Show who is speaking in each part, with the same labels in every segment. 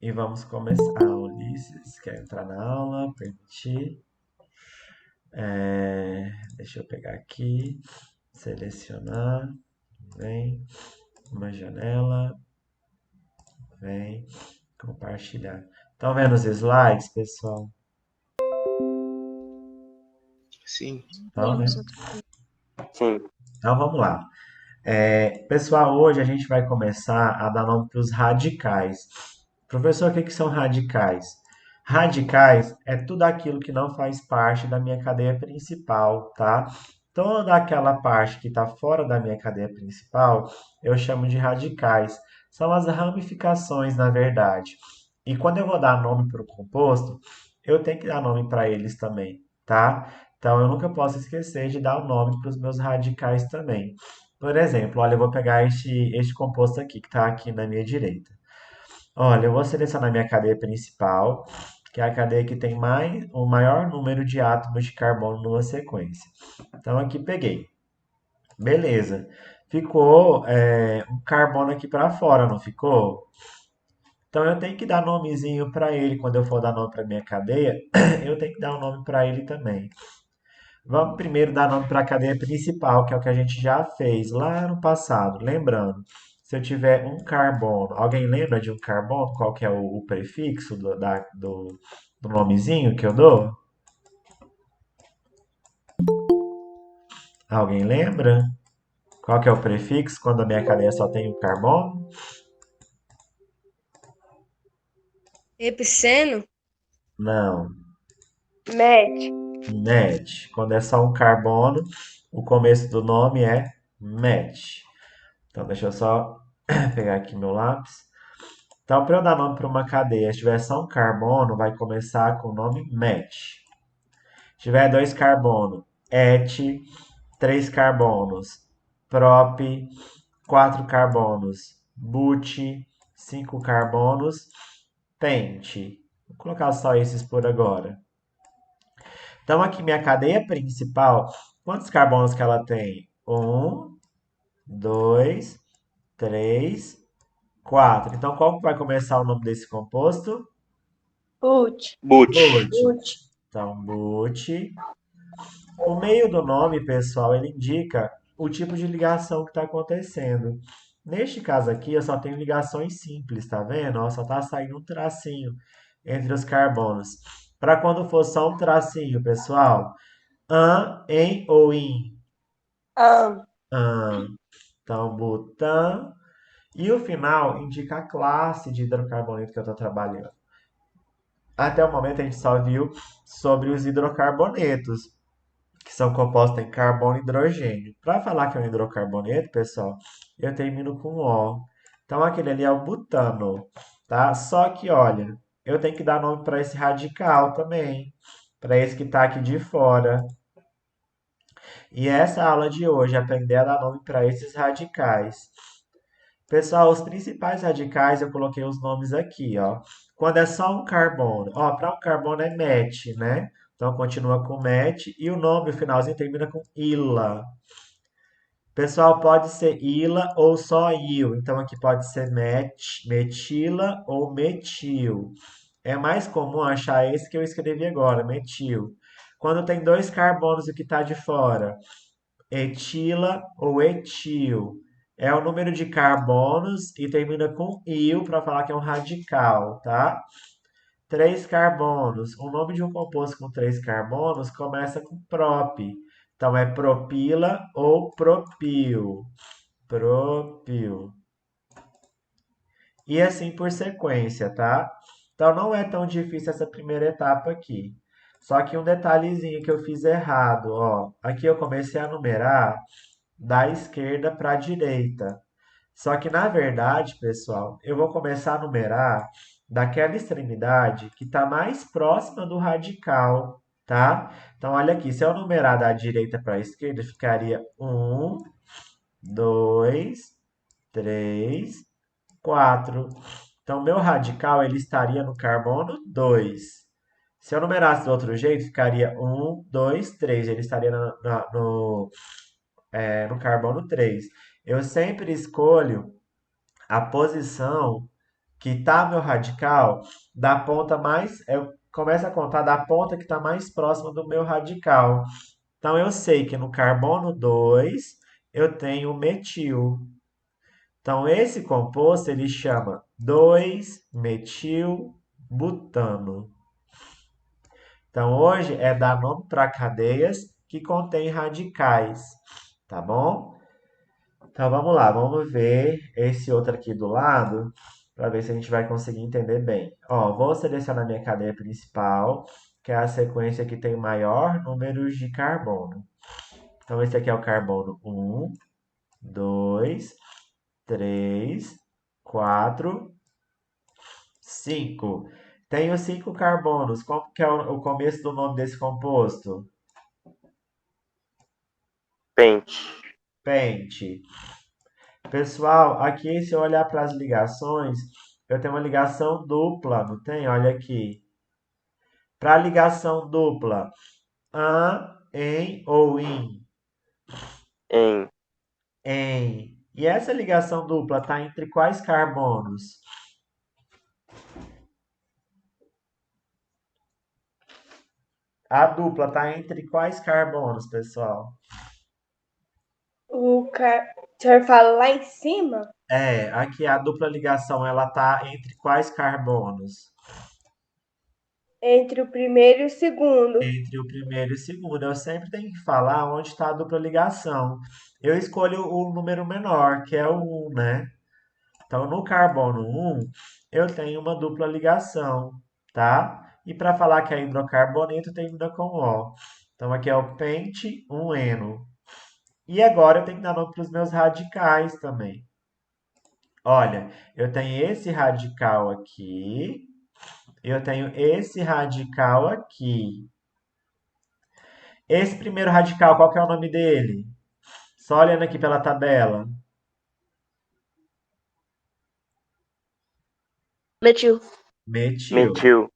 Speaker 1: E vamos começar. Ulisses quer entrar na aula, permitir. Deixa eu pegar aqui, selecionar, vem, uma janela, vem, compartilhar. Estão vendo os slides, pessoal?
Speaker 2: Sim.
Speaker 1: Estão, né?
Speaker 2: Foi.
Speaker 1: Então vamos lá. Pessoal, hoje a gente vai começar a dar nome para os radicais. Professor, o que são radicais? Radicais é tudo aquilo que não faz parte da minha cadeia principal, tá? Toda aquela parte que está fora da minha cadeia principal, eu chamo de radicais. São as ramificações, na verdade. E quando eu vou dar nome para o composto, eu tenho que dar nome para eles também, tá? Então eu nunca posso esquecer de dar o nome para os meus radicais também. Por exemplo, olha, eu vou pegar este composto aqui, que está aqui na minha direita. Olha, eu vou selecionar minha cadeia principal, que é a cadeia que tem o maior número de átomos de carbono numa sequência. Então, aqui peguei. Beleza. Ficou um carbono aqui para fora, não ficou? Então, eu tenho que dar nomezinho para ele. Quando eu for dar nome para minha cadeia, eu tenho que dar um nome para ele também. Vamos primeiro dar nome para a cadeia principal, que é o que a gente já fez lá no passado. Lembrando, se eu tiver um carbono, alguém lembra de um carbono? Qual que é o prefixo do nomezinho que eu dou? Alguém lembra? Qual que é o prefixo quando a minha cadeia só tem um carbono?
Speaker 3: Epiceno,
Speaker 1: Não,
Speaker 3: MET.
Speaker 1: met. Quando é só um carbono, o começo do nome é met. Então, deixa eu só pegar aqui meu lápis. Então, para eu dar nome para uma cadeia, se tiver só um carbono, vai começar com o nome met. Se tiver dois carbonos, et, três carbonos, prop, quatro carbonos, but, cinco carbonos, pente. Vou colocar só esses por agora. Então, aqui minha cadeia principal, quantos carbonos que ela tem? Um, dois, três, quatro. Então, qual que vai começar o nome desse composto?
Speaker 3: Put.
Speaker 2: Boot.
Speaker 1: But. Então, but. O meio do nome, pessoal, ele indica o tipo de ligação que está acontecendo. Neste caso aqui, eu só tenho ligações simples, tá vendo? Ó, só está saindo um tracinho entre os carbonos. Para quando for só um tracinho, pessoal, an, em ou in?
Speaker 3: Am.
Speaker 1: An. Então, butan. E o final indica a classe de hidrocarboneto que eu estou trabalhando. Até o momento a gente só viu sobre os hidrocarbonetos, que são compostos em carbono e hidrogênio. Para falar que é um hidrocarboneto, pessoal, eu termino com O. Então aquele ali é o butano, tá? Só que, olha, eu tenho que dar nome para esse radical também, para esse que está aqui de fora. E essa aula de hoje é aprender a dar nome para esses radicais. Pessoal, os principais radicais eu coloquei os nomes aqui, ó. Quando é só um carbono, ó, para um carbono é met, né? Então continua com met e o nome, o finalzinho termina com ila. Pessoal, pode ser ila ou só il. Então aqui pode ser metila ou metil. É mais comum achar esse que eu escrevi agora, metil. Quando tem dois carbonos, o que está de fora? Etila ou etil. É o número de carbonos e termina com il para falar que é um radical, tá? Três carbonos. O nome de um composto com três carbonos começa com prop. Então é propila ou propil. Propil. E assim por sequência, tá? Então não é tão difícil essa primeira etapa aqui. Só que um detalhezinho que eu fiz errado, ó. Aqui eu comecei a numerar da esquerda para a direita. Só que na verdade, pessoal, eu vou começar a numerar daquela extremidade que está mais próxima do radical, tá? Então olha aqui, se eu numerar da direita para a esquerda, ficaria um, dois, três, quatro. Então meu radical ele estaria no carbono 2. Se eu numerasse do outro jeito, ficaria um, 2, 3. Ele estaria no carbono 3. Eu sempre escolho a posição que tá meu radical, da ponta mais, eu começo a contar da ponta que está mais próxima do meu radical. Então eu sei que no carbono 2 eu tenho o metil. Então esse composto ele chama 2-metilbutano. Então hoje é dar nome para cadeias que contêm radicais, tá bom? Então vamos lá, vamos ver esse outro aqui do lado para ver se a gente vai conseguir entender bem. Ó, vou selecionar minha cadeia principal, que é a sequência que tem maior número de carbono. Então esse aqui é o carbono 1, 2, 3, 4, 5. Tenho 5 carbonos. Como que é o começo do nome desse composto?
Speaker 2: Pente.
Speaker 1: Pente. Pessoal, aqui se eu olhar para as ligações, eu tenho uma ligação dupla, não tem? Olha aqui. Para ligação dupla, an, em ou in?
Speaker 2: Em.
Speaker 1: Em. E essa ligação dupla está entre quais carbonos? A dupla está entre quais carbonos, pessoal?
Speaker 3: O senhor fala lá em cima?
Speaker 1: É, aqui a dupla ligação, ela tá entre quais carbonos?
Speaker 3: Entre o primeiro e o segundo.
Speaker 1: Entre o primeiro e o segundo. Eu sempre tenho que falar onde está a dupla ligação. Eu escolho o número menor, que é o 1, né? Então, no carbono 1, eu tenho uma dupla ligação, tá? E para falar que é hidrocarboneto, termina com O. Então, aqui é o pente 1-eno. E agora eu tenho que dar nome para os meus radicais também. Olha, eu tenho esse radical aqui, eu tenho esse radical aqui. Esse primeiro radical, qual que é o nome dele? Só olhando aqui pela tabela.
Speaker 4: Metil.
Speaker 1: Metil.
Speaker 2: Metil.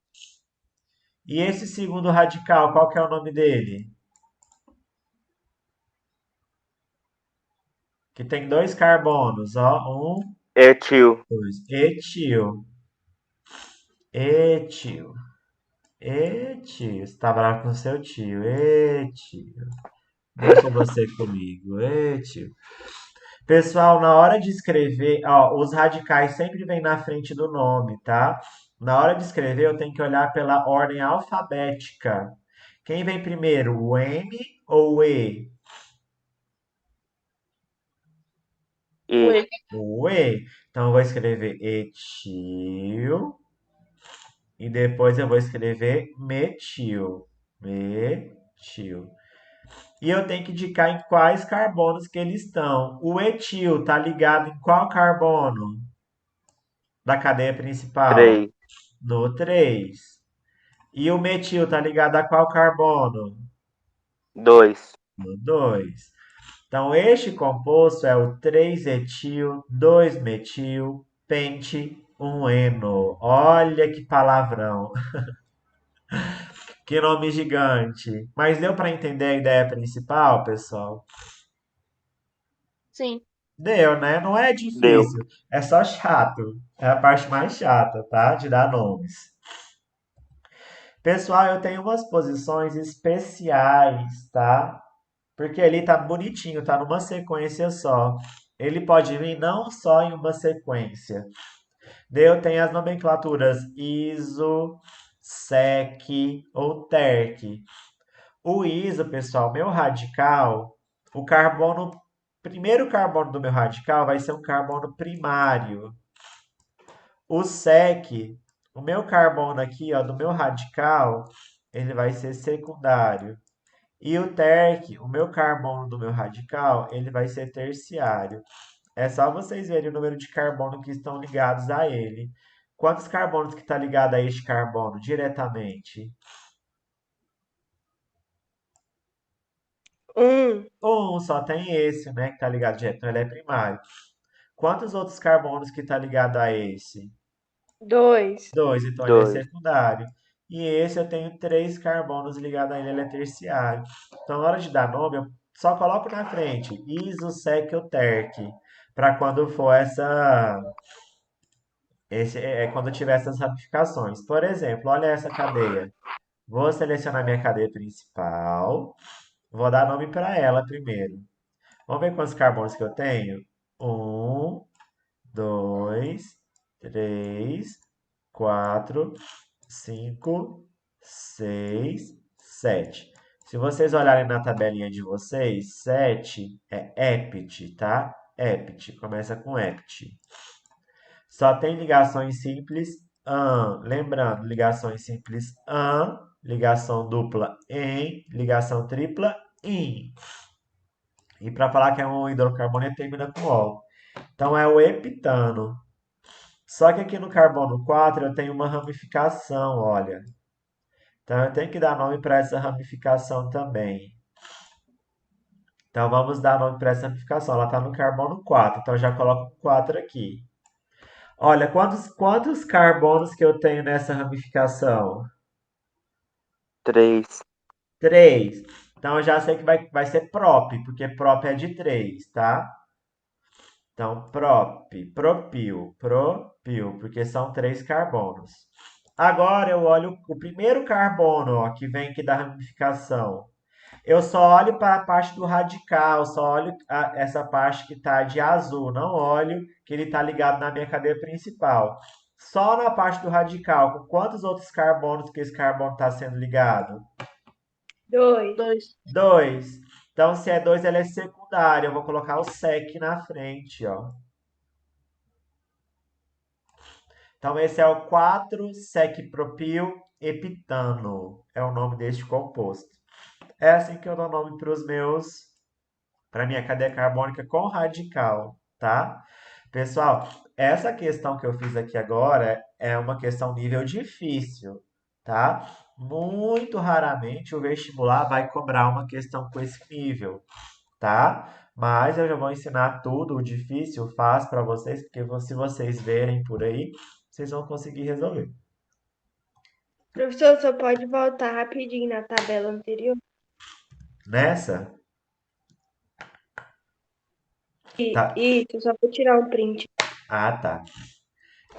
Speaker 1: E esse segundo radical, qual que é o nome dele? Que tem dois carbonos, ó. Um,
Speaker 2: Etil.
Speaker 1: dois. Etil. Etil. Etil. Você tá bravo com seu tio. Etil. Deixa você comigo. Etil. Pessoal, na hora de escrever, ó, os radicais sempre vêm na frente do nome, tá? Na hora de escrever, eu tenho que olhar pela ordem alfabética. Quem vem primeiro, o M ou o E?
Speaker 2: E.
Speaker 4: Oi.
Speaker 1: O E. Então, eu vou escrever etil e depois eu vou escrever metil. Metil. E eu tenho que indicar em quais carbonos que eles estão. O etil está ligado em qual carbono da cadeia principal?
Speaker 2: 3.
Speaker 1: No 3. E o metil está ligado a qual carbono?
Speaker 2: 2.
Speaker 1: No 2. Então, este composto é o 3-etil, 2-metil, pente, 1-eno. Olha que palavrão, que nome gigante. Mas deu para entender a ideia principal, pessoal?
Speaker 4: Sim.
Speaker 1: Deu, né? Não é
Speaker 2: Deu.
Speaker 1: difícil, é só chato. É a parte mais chata, tá? De dar nomes. Pessoal, eu tenho umas posições especiais, tá? Porque ele tá bonitinho, tá numa sequência só. Ele pode vir não só em uma sequência. Daí eu tenho as nomenclaturas ISO, SEC ou TERC. O ISO, pessoal, meu radical, o carbono, primeiro carbono do meu radical vai ser um carbono primário. O SEC, o meu carbono aqui, ó, do meu radical, ele vai ser secundário. E o TERC, o meu carbono do meu radical, ele vai ser terciário. É só vocês verem o número de carbono que estão ligados a ele. Quantos carbonos que está ligado a este carbono diretamente?
Speaker 3: Um,
Speaker 1: Um, só tem esse, né, que está ligado direto, então ele é primário. Quantos outros carbonos que está ligado a esse?
Speaker 3: dois.
Speaker 1: Dois, então ele é
Speaker 2: 2.
Speaker 1: secundário. E esse eu tenho três carbonos ligados a ele, ele é terciário. Então, na hora de dar nome, eu só coloco na frente iso, sec ou terc, para quando for Esse é quando tiver essas ramificações. Por exemplo, olha essa cadeia. Vou selecionar minha cadeia principal. Vou dar nome para ela primeiro. Vamos ver quantos carbonos que eu tenho? Um, dois, três, quatro, cinco, seis, sete. Se vocês olharem na tabelinha de vocês, 7 é ept, tá? Ept, começa com ept. Só tem ligações simples an. Lembrando, ligações simples an, ligação dupla em, ligação tripla in. E para falar que é um hidrocarboneto, termina com ol. Então é o heptano. Só que aqui no carbono 4 eu tenho uma ramificação, olha. Então eu tenho que dar nome para essa ramificação também. Então vamos dar nome para essa ramificação. Ela está no carbono 4, então eu já coloco 4 aqui. Olha, quantos carbonos que eu tenho nessa ramificação?
Speaker 2: 3.
Speaker 1: 3. Então eu já sei que vai ser prop, porque prop é de 3, tá? Então, propil, porque são 3 carbonos. Agora eu olho o primeiro carbono, ó, que vem aqui da ramificação. Eu só olho para a parte do radical, só olho essa parte que está de azul, não olho que ele está ligado na minha cadeia principal. Só na parte do radical, com quantos outros carbonos que esse carbono está sendo ligado?
Speaker 3: 2.
Speaker 1: 2. Então, se é 2, ela é secundária. Eu vou colocar o sec na frente, ó. Então, esse é o 4-secpropil-heptano. É o nome deste composto. É assim que eu dou nome para minha cadeia carbônica com radical, tá? Pessoal, essa questão que eu fiz aqui agora é uma questão nível difícil, tá? Muito raramente o vestibular vai cobrar uma questão com esse nível, tá? Mas eu já vou ensinar tudo, o difícil, o fácil para vocês, porque se vocês verem por aí, vocês vão conseguir resolver.
Speaker 3: Professor, só pode voltar rapidinho na tabela anterior?
Speaker 1: Nessa, tá?
Speaker 3: Isso, só para tirar um print.
Speaker 1: Ah, tá.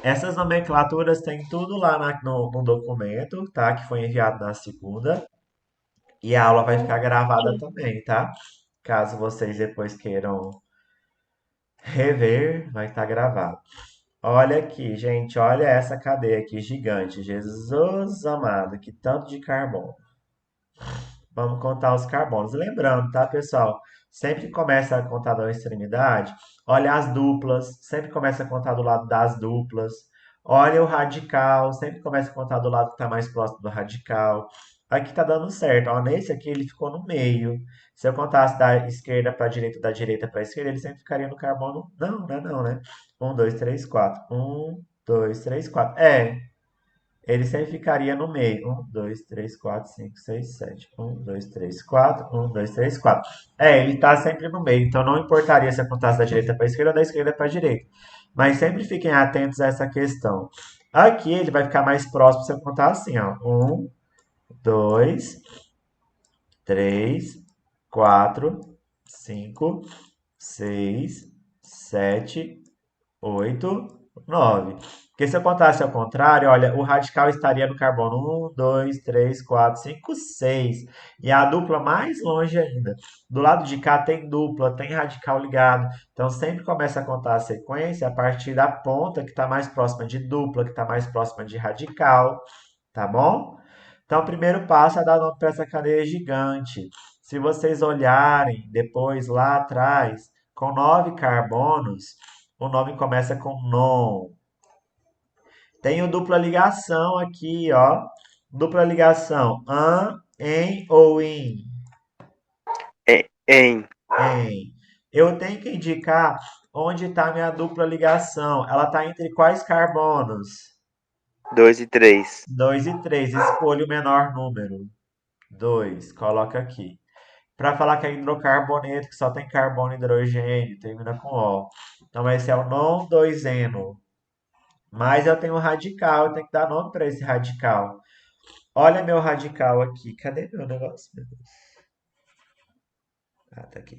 Speaker 1: Essas nomenclaturas tem tudo lá no documento, tá? Que foi enviado na segunda. E a aula vai ficar gravada também, tá? Caso vocês depois queiram rever, vai estar gravado. Olha aqui, gente, olha essa cadeia aqui gigante. Jesus amado, que tanto de carbono. Vamos contar os carbonos. Lembrando, tá, pessoal? Sempre que começa a contar da extremidade, olha as duplas, sempre começa a contar do lado das duplas. Olha o radical, sempre começa a contar do lado que está mais próximo do radical. Aqui tá dando certo. Ó, nesse aqui ele ficou no meio. Se eu contasse da esquerda para a direita, da direita para a esquerda, ele sempre ficaria no carbono. Não, né? Não, né? 1, 2, 3, 4. 1, 2, 3, 4. Ele sempre ficaria no meio. 1, 2, 3, 4, 5, 6, 7. 1, 2, 3, 4. 1, 2, 3, 4. Ele está sempre no meio. Então não importaria se eu contasse da direita para a esquerda ou da esquerda para a direita. Mas sempre fiquem atentos a essa questão. Aqui ele vai ficar mais próximo se eu contar assim, ó. 1, 2, 3, 4, 5, 6, 7, 8, 9. Porque se eu contasse ao contrário, olha, o radical estaria no carbono 1, 2, 3, 4, 5, 6. E a dupla mais longe ainda. Do lado de cá tem dupla, tem radical ligado. Então sempre começa a contar a sequência a partir da ponta que está mais próxima de dupla, que está mais próxima de radical. Tá bom? Então, o primeiro passo é dar nome para essa cadeia gigante. Se vocês olharem depois lá atrás, com 9 carbonos, o nome começa com non. Tem o dupla ligação aqui, ó. Dupla ligação, an, em ou in.
Speaker 2: Em.
Speaker 1: Em. Eu tenho que indicar onde está minha dupla ligação. Ela está entre quais carbonos?
Speaker 2: 2 e 3.
Speaker 1: 2 e 3. Escolha o menor número. 2. Coloca aqui. Para falar que é hidrocarboneto, que só tem carbono e hidrogênio, termina com O. Então esse é o non 2-eno. Mas eu tenho um radical, eu tenho que dar nome para esse radical. Olha meu radical aqui. Cadê meu negócio, meu Deus? Tá aqui.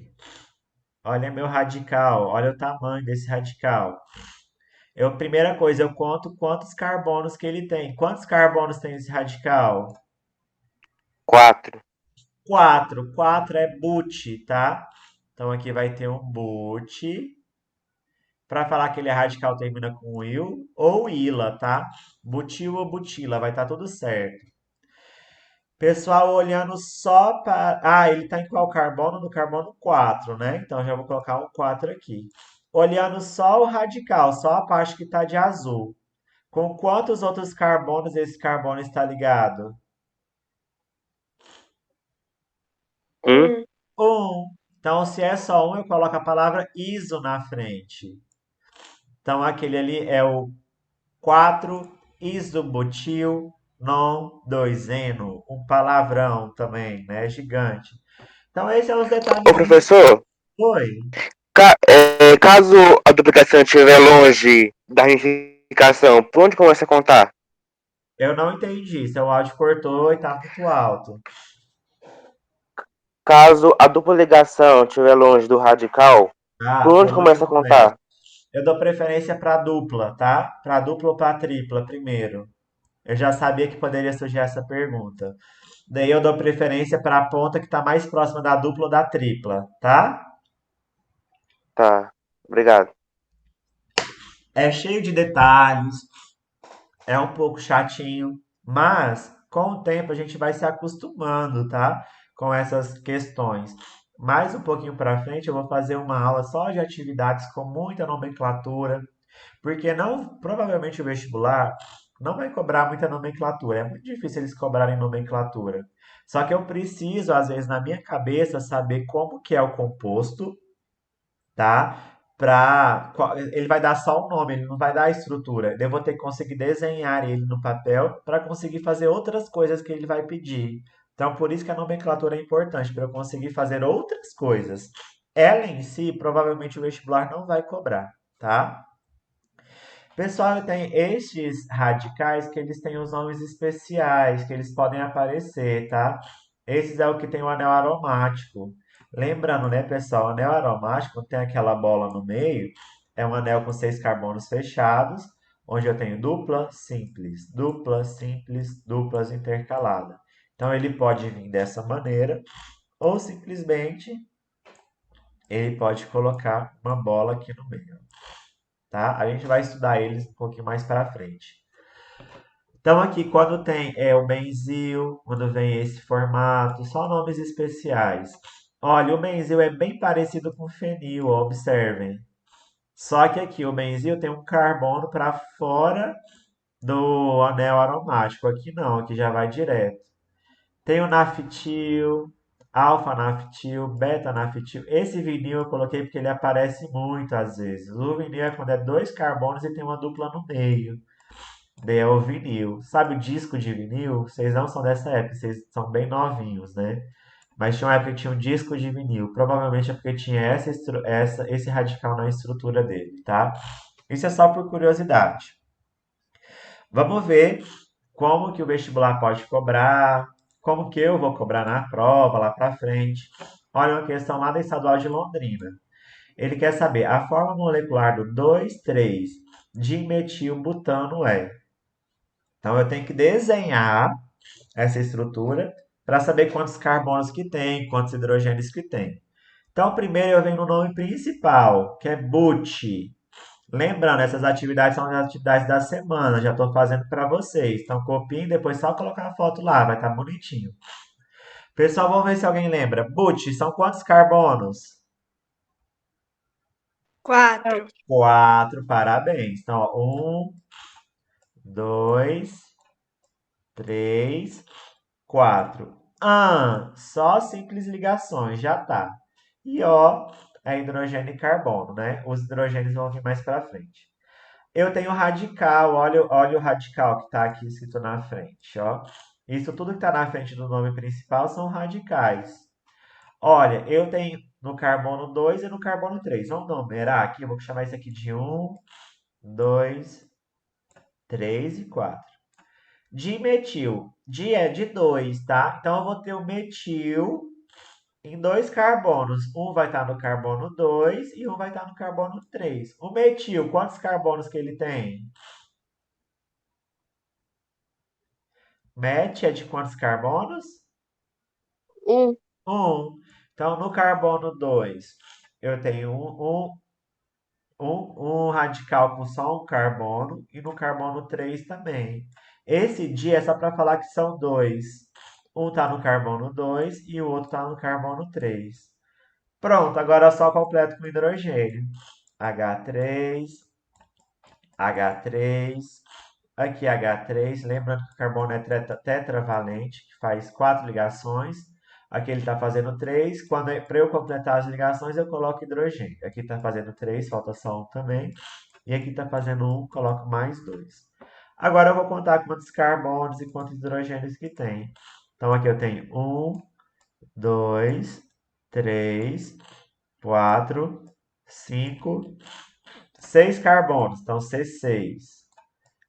Speaker 1: Olha meu radical, olha o tamanho desse radical. Primeira coisa, eu conto quantos carbonos que ele tem. Quantos carbonos tem esse radical?
Speaker 2: 4.
Speaker 1: 4. 4 é but, tá? Então aqui vai ter um but. Para falar que ele é radical, termina com il ou ila, tá? Butil ou butila, vai estar tudo certo. Pessoal, olhando só para. Ah, ele está em qual carbono? No carbono 4, né? Então já vou colocar um 4 aqui. Olhando só o radical, só a parte que está de azul. Com quantos outros carbonos esse carbono está ligado?
Speaker 2: Um.
Speaker 3: Um.
Speaker 1: Um. Então, se é só um, eu coloco a palavra iso na frente. Então, aquele ali é o 4-isobutil non 2-eno. Um palavrão também, né? Gigante. Então, esses são os
Speaker 2: Ô,
Speaker 1: detalhes.
Speaker 2: professor,
Speaker 1: Oi.
Speaker 2: caso a duplicação estiver longe da ramificação, por onde começa a contar?
Speaker 1: Eu não entendi. Seu áudio cortou e tá muito alto.
Speaker 2: Caso a dupla ligação estiver longe do radical,
Speaker 1: Ah,
Speaker 2: por onde
Speaker 1: por onde
Speaker 2: começa a
Speaker 1: começa?
Speaker 2: contar?
Speaker 1: Eu dou preferência para dupla, tá? Para dupla ou para tripla primeiro. Eu já sabia que poderia surgir essa pergunta. Daí eu dou preferência para a ponta que está mais próxima da dupla ou da tripla, tá?
Speaker 2: Tá, obrigado.
Speaker 1: É cheio de detalhes, é um pouco chatinho, mas com o tempo a gente vai se acostumando, tá? Com essas questões. Mais um pouquinho para frente eu vou fazer uma aula só de atividades com muita nomenclatura, porque não, provavelmente o vestibular não vai cobrar muita nomenclatura. É muito difícil eles cobrarem nomenclatura. Só que eu preciso, às vezes, na minha cabeça, saber como que é o composto, tá? Ele vai dar só o nome, ele não vai dar a estrutura. Eu vou ter que conseguir desenhar ele no papel para conseguir fazer outras coisas que ele vai pedir. Então, por isso que a nomenclatura é importante, para eu conseguir fazer outras coisas. Ela em si, provavelmente o vestibular não vai cobrar, tá? Pessoal, tem estes radicais que eles têm os nomes especiais, que eles podem aparecer, tá? Esses é o que tem o anel aromático. Lembrando, né, pessoal, o anel aromático tem aquela bola no meio, é um anel com 6 carbonos fechados, onde eu tenho dupla, simples, duplas intercaladas. Então ele pode vir dessa maneira, ou simplesmente ele pode colocar uma bola aqui no meio, tá? A gente vai estudar eles um pouquinho mais para frente. Então aqui quando tem o benzil, quando vem esse formato, só nomes especiais. Olha, o benzil é bem parecido com o fenil, observem. Só que aqui o benzil tem um carbono para fora do anel aromático. Aqui não, aqui já vai direto. Tem o naftil, alfa-naftil, beta-naftil. Esse vinil eu coloquei porque ele aparece muito às vezes. O vinil é quando é 2 carbonos e tem uma dupla no meio. Daí é o vinil. Sabe o disco de vinil? Vocês não são dessa época, vocês são bem novinhos, né? Mas tinha uma época que tinha um disco de vinil. Provavelmente é porque tinha esse radical na estrutura dele, tá? Isso é só por curiosidade. Vamos ver como que o vestibular pode cobrar, como que eu vou cobrar na prova lá para frente. Olha uma questão lá da Estadual de Londrina. Ele quer saber a forma molecular do 2,3-dimetilbutano é. Então eu tenho que desenhar essa estrutura para saber quantos carbonos que tem, quantos hidrogênios que tem. Então primeiro eu venho no nome principal, que é but. Lembrando, essas atividades são as atividades da semana, já estou fazendo para vocês. Então copiem, depois só colocar a foto lá, vai estar bonitinho. Pessoal, vamos ver se alguém lembra. But, são quantos carbonos?
Speaker 3: 4.
Speaker 1: 4, parabéns. Então, ó, 2, 3, 4. Só simples ligações, já tá. E ó, é hidrogênio e carbono, né? Os hidrogênios vão vir mais para frente. Eu tenho radical, olha o radical que está aqui escrito na frente, ó. Isso tudo que está na frente do nome principal são radicais. Olha, eu tenho no carbono 2 e no carbono 3. Vamos numerar aqui, eu vou chamar isso aqui de 2, 3 e 4. Dimetil. Di é de 2, tá? Então eu vou ter o metil em dois carbonos. Um vai estar no carbono 2 e um vai estar no carbono 3. O metil, quantos carbonos que ele tem? Met é de quantos carbonos?
Speaker 2: Um.
Speaker 1: Um. Então, no carbono 2, eu tenho um radical com só um carbono e no carbono 3 também. Esse dia é só para falar que são dois. Um está no carbono 2 e o outro está no carbono 3. Pronto, agora só completo com hidrogênio. H3, H3, aqui H3. Lembrando que o carbono é tetravalente, que faz quatro ligações. Aqui ele está fazendo três. Para eu completar as ligações, eu coloco hidrogênio. Aqui está fazendo três, falta só um também. E aqui está fazendo um, coloco mais dois. Agora eu vou contar quantos carbonos e quantos hidrogênios que tem. Então aqui eu tenho um, dois, três, quatro, cinco, seis carbonos. Então C6.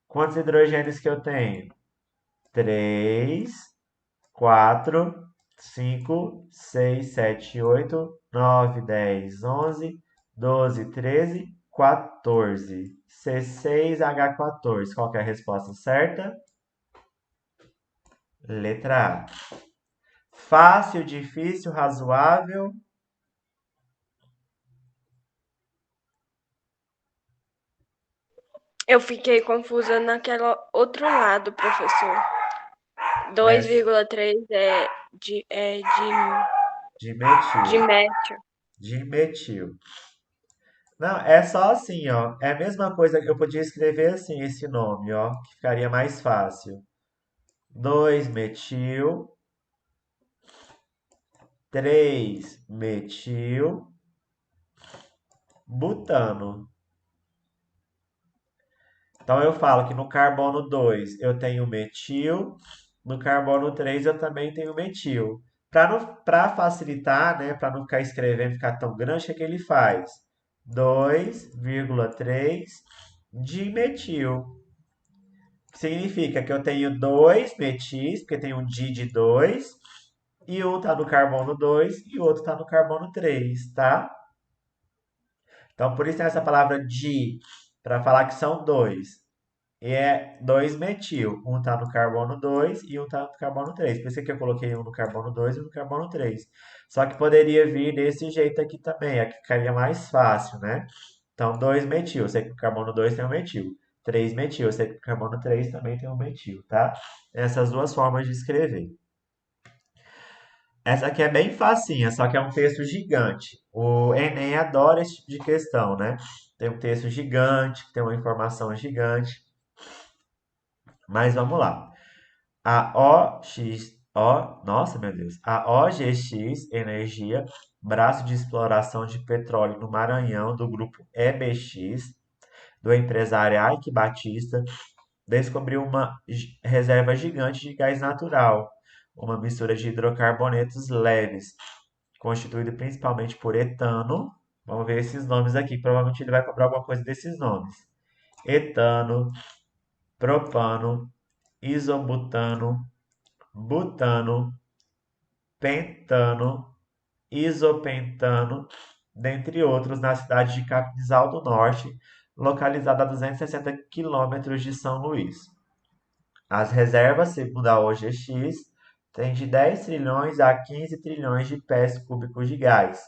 Speaker 1: Quantos hidrogênios que eu tenho? Três, quatro, cinco, seis, sete, oito, nove, 10, 11, 12, 13, 14. C6H14. Qual que é a resposta certa? Letra A. Fácil, difícil, razoável.
Speaker 3: Eu fiquei confusa naquele outro lado, professor.
Speaker 1: É
Speaker 3: 2,3
Speaker 1: de
Speaker 3: de
Speaker 1: metil.
Speaker 3: métil.
Speaker 1: De metil. Não, é só assim, ó. É a mesma coisa que eu podia escrever assim esse nome, ó, que ficaria mais fácil. 2-metil, 3-metil, butano. Então eu falo que no carbono 2 eu tenho metil, no carbono 3 eu também tenho metil. Para facilitar, né, para não ficar escrevendo, ficar tão grande, o que é que ele faz? 2,3 dimetil. Significa que eu tenho dois metis, porque tem um di de 2, e um está no carbono 2 e o outro está no carbono 3, tá? Então, por isso tem essa palavra di, para falar que são dois. E é 2-metil. Um está no carbono 2 e um está no carbono 3. Por isso que eu coloquei um no carbono 2 e um no carbono 3. Só que poderia vir desse jeito aqui também. Aqui ficaria mais fácil, né? Então, 2-metil. Eu sei que no carbono 2 tem um metil. 3-metil. Eu sei que no carbono 3 também tem um metil, tá? Essas duas formas de escrever. Essa aqui é bem facinha, só que é um texto gigante. O Enem adora esse tipo de questão, né? Tem um texto gigante, que tem uma informação gigante. Mas vamos lá. Nossa, meu Deus. A OGX Energia, braço de exploração de petróleo no Maranhão, do grupo EBX, do empresário Ike Batista, descobriu uma reserva gigante de gás natural, uma mistura de hidrocarbonetos leves, constituído principalmente por etano. Vamos ver esses nomes aqui. Provavelmente ele vai cobrar alguma coisa desses nomes. Etano, propano, isobutano, butano, pentano, isopentano, dentre outros, na cidade de Capinzal do Norte, localizada a 260 quilômetros de São Luís. As reservas, segundo a OGX, têm de 10 trilhões a 15 trilhões de pés cúbicos de gás,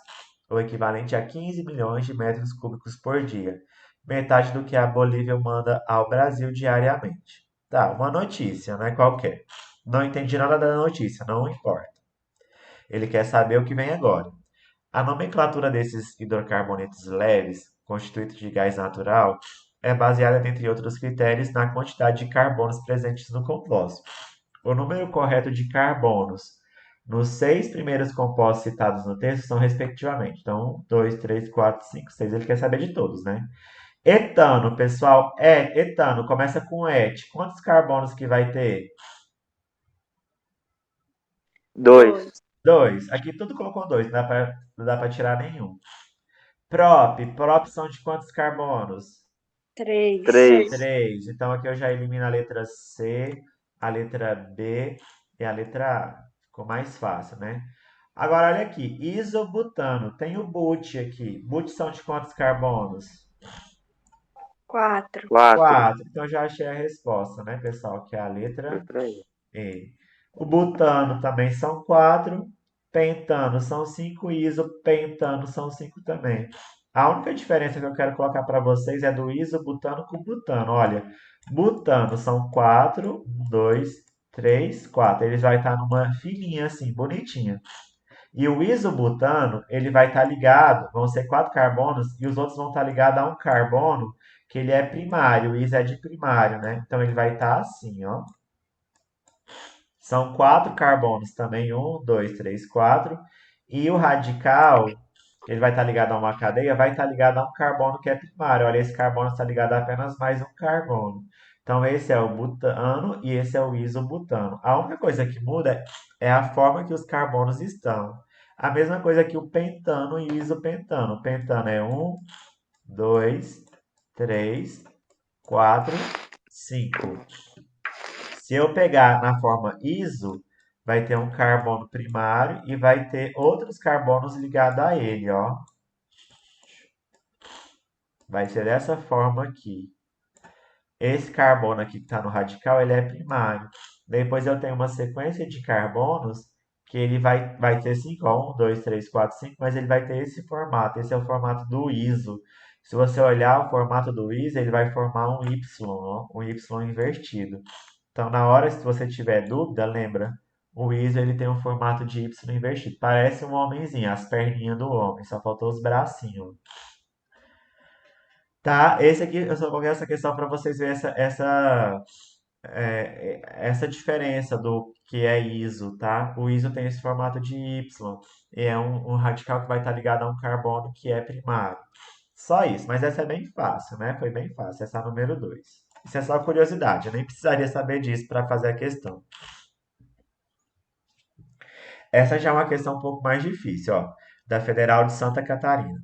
Speaker 1: o equivalente a 15 milhões de metros cúbicos por dia, metade do que a Bolívia manda ao Brasil diariamente. Tá, uma notícia, não é qualquer. Não entendi nada da notícia, não importa. Ele quer saber o que vem agora. A nomenclatura desses hidrocarbonetos leves, constituídos de gás natural, é baseada, dentre outros critérios, na quantidade de carbonos presentes no composto. O número correto de carbonos nos seis primeiros compostos citados no texto são respectivamente. Então, 1, 2, 3, 4, 5, 6. Ele quer saber de todos, né? Etano, pessoal, etano, começa com et. Quantos carbonos que vai ter?
Speaker 2: Dois.
Speaker 3: 2.
Speaker 1: Dois. Aqui tudo colocou dois, não dá para tirar nenhum. Prop são de quantos carbonos?
Speaker 3: 3.
Speaker 2: Três.
Speaker 1: 3. Então aqui eu já elimino a letra C, a letra B e a letra A. Ficou mais fácil, né? Agora, olha aqui, isobutano. Tem o but aqui. But são de quantos carbonos?
Speaker 3: 4.
Speaker 2: 4.
Speaker 1: 4. Então já achei a resposta, né, pessoal? Que é a letra
Speaker 2: Letra E.
Speaker 1: E. O butano também são 4. Pentano são 5. E isopentano são 5 também. A única diferença que eu quero colocar para vocês é do isobutano com butano. Olha, butano são 4. 1, 2, 3, 4. Eles vai estar numa filinha assim, bonitinha. E o isobutano, ele vai estar ligado, vão ser 4 carbonos, e os outros vão estar ligados a um carbono que ele é primário, o is é de primário, né? Então ele vai estar assim, ó. São 4 carbonos também, um, 2, 3, 4. E o radical, ele vai estar ligado a uma cadeia, vai estar ligado a um carbono que é primário. Olha, esse carbono está ligado a apenas mais um carbono. Então, esse é o butano e esse é o isobutano. A única coisa que muda é a forma que os carbonos estão. A mesma coisa que o pentano e o isopentano. O pentano é 1, 2, 3, 4, 5. Se eu pegar na forma iso, vai ter um carbono primário e vai ter outros carbonos ligados a ele, ó. Vai ser dessa forma aqui. Esse carbono aqui que está no radical, ele é primário. Depois eu tenho uma sequência de carbonos que ele vai ter 5, ó, 1, 2, 3, 4, 5, mas ele vai ter esse formato. Esse é o formato do ISO. Se você olhar o formato do ISO, ele vai formar um Y, ó, um Y invertido. Então, na hora, se você tiver dúvida, lembra, o ISO ele tem um formato de Y invertido. Parece um homenzinho, as perninhas do homem, só faltou os bracinhos. Tá? Esse aqui, eu só coloquei essa questão para vocês verem essa diferença do que é ISO, tá? O ISO tem esse formato de Y, e é um radical que vai estar ligado a um carbono que é primário. Só isso, mas essa é bem fácil, né? Foi bem fácil, essa é a número 2. Isso é só curiosidade, eu nem precisaria saber disso para fazer a questão. Essa já é uma questão um pouco mais difícil, ó, da Federal de Santa Catarina.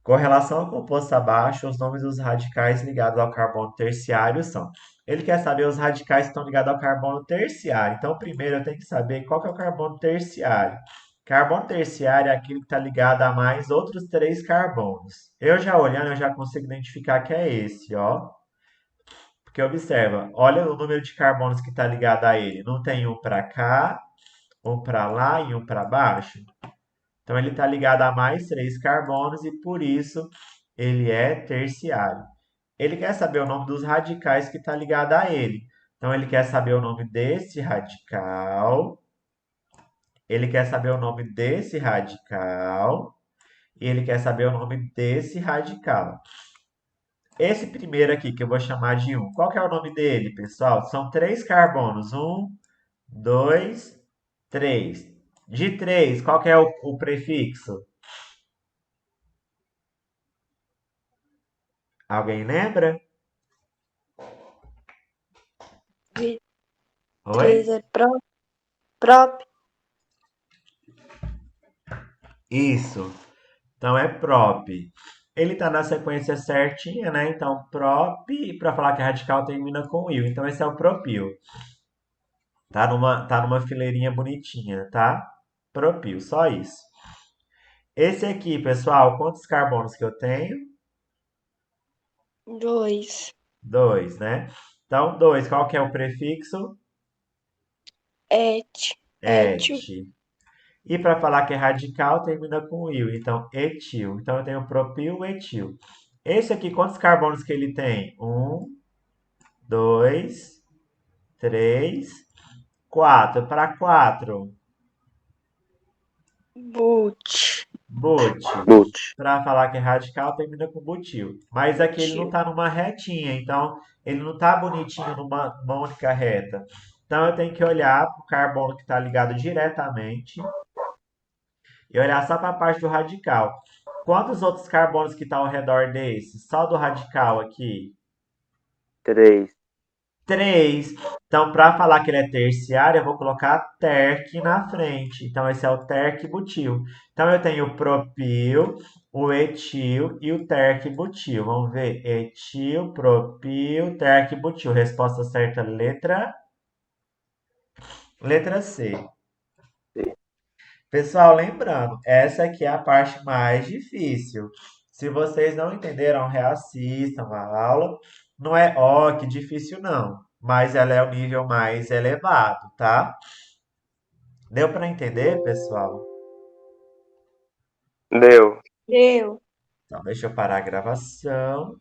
Speaker 1: Com relação ao composto abaixo, os nomes dos radicais ligados ao carbono terciário são. Ele quer saber os radicais que estão ligados ao carbono terciário. Então, primeiro eu tenho que saber qual que é o carbono terciário. Carbono terciário é aquele que está ligado a mais outros 3 carbonos. Eu já olhando, eu já consigo identificar que é esse, ó. Porque observa, olha o número de carbonos que está ligado a ele. Não tem um para cá, um para lá e um para baixo? Então, ele está ligado a mais 3 carbonos e, por isso, ele é terciário. Ele quer saber o nome dos radicais que está ligado a ele. Então, ele quer saber o nome desse radical, ele quer saber o nome desse radical e ele quer saber o nome desse radical. Esse primeiro aqui, que eu vou chamar de 1, qual que é o nome dele, pessoal? São 3 carbonos. 1, 2, 3. De 3, qual que é o prefixo? Alguém lembra?
Speaker 3: De
Speaker 1: Oi?
Speaker 3: 3 é prop.
Speaker 1: Isso. Então é prop. Ele está na sequência certinha, né? Então prop, para falar que é radical, termina com il. Então esse é o propil. Tá numa fileirinha bonitinha, tá? Propil, só isso. Esse aqui, pessoal, quantos carbonos que eu tenho?
Speaker 3: 2.
Speaker 1: 2, né? Então, 2, qual que é o prefixo?
Speaker 3: Étil.
Speaker 1: Et. E para falar que é radical, termina com il. Então, etil. Então, eu tenho propil, etil. Esse aqui, quantos carbonos que ele tem? 1, 2, 3, 4. Para 4,
Speaker 3: But.
Speaker 1: but.
Speaker 2: But.
Speaker 1: Para falar que é radical, termina com butil. Mas aqui ele não
Speaker 3: Butil.
Speaker 1: está numa retinha, então ele não está bonitinho numa única reta. Então eu tenho que olhar para o carbono que está ligado diretamente e olhar só para a parte do radical. Quantos outros carbonos que estão ao redor desse? Só do radical aqui?
Speaker 2: 3.
Speaker 1: 3. Então, para falar que ele é terciário, eu vou colocar terc na frente. Então, esse é o terc-butil. Então, eu tenho o propil, o etil e o terc-butil. Vamos ver. Etil, propil, terc-butil. Resposta certa, letra C. Pessoal, lembrando, essa aqui é a parte mais difícil. Se vocês não entenderam, reassistam a aula. Não é, ó, que difícil não, mas ela é o nível mais elevado, tá? Deu para entender, pessoal?
Speaker 2: Deu.
Speaker 3: Deu.
Speaker 1: Então, deixa eu parar a gravação.